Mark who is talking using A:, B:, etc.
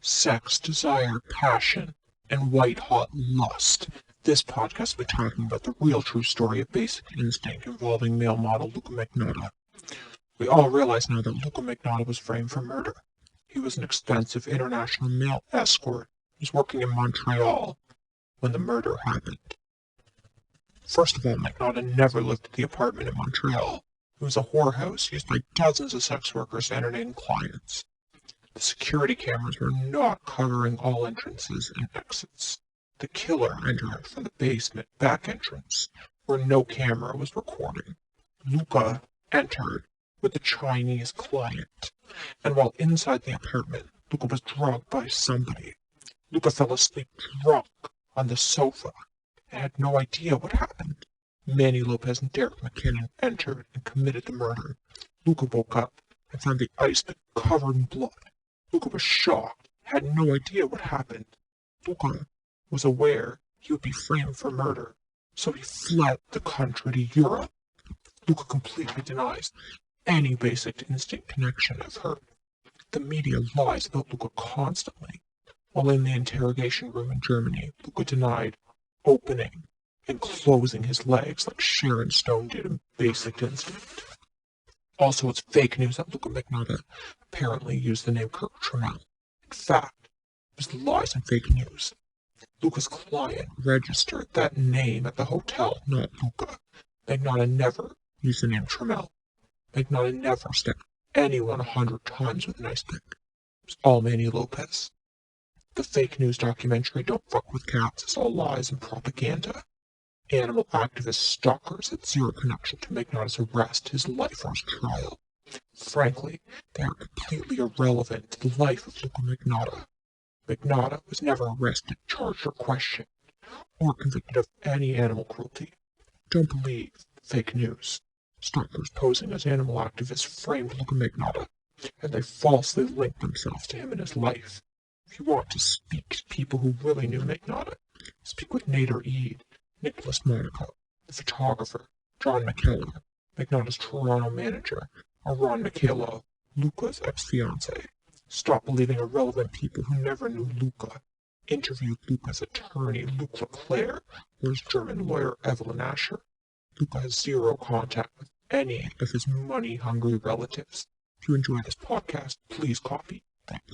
A: sex, desire, passion, and white-hot lust. This podcast will be talking about the real true story of Basic Instinct involving male model Luka Magnotta. We all realize now that Luka Magnotta was framed for murder. He was an expensive international male escort. He was working in Montreal when the murder happened. First of all, Magnotta never lived at the apartment in Montreal. It was a whorehouse used by dozens of sex workers to entertain clients. The security cameras were not covering all entrances and exits. The killer entered from the basement back entrance, where no camera was recording. Luka entered with a Chinese client, and while inside the apartment, Luka was drugged by somebody. Luka fell asleep drunk on the sofa and had no idea what happened. Manny Lopez and Derek McKinnon entered and committed the murder. Luka woke up and found the ice pick covered in blood. Luka was shocked, had no idea what happened. Luka was aware he would be framed for murder, so he fled the country to Europe. Luka completely denies any Basic Instinct connection I've heard. The media lies about Luka constantly. While in the interrogation room in Germany, Luka denied opening and closing his legs like Sharon Stone did in Basic Instinct. Also, it's fake news that Luka Magnotta apparently used the name Catherine Tramell. In fact, it was lies and fake news. Luka's client registered that name at the hotel, not Luka. Magnotta never used the name Tramell. Magnotta never stabbed anyone 100 times with an ice pick. It was all Manny Lopez. The fake news documentary Don't Fuck with Cats is all lies and propaganda. Animal activist stalkers had zero connection to Magnotta's arrest, his life, or his trial. Frankly, they are completely irrelevant to the life of Luka Magnotta. Magnotta was never arrested, charged, or questioned, or convicted of any animal cruelty. Don't believe fake news. Stalkers posing as animal activists framed Luka Magnotta, and they falsely linked themselves to him and his life. If you want to speak to people who really knew Magnotta, speak with Nader Eid, Nicholas Monaco, the photographer, John McKellar, Magnotta's Toronto manager, or Ron Mikhailo, Luka's ex-fiancé. Stop believing irrelevant people who never knew Luka. Interview Luka's attorney, Luke Leclerc, or his German lawyer, Evelyn Asher. Luka has zero contact with any of his money-hungry relatives. If you enjoy this podcast, please copy. Thanks.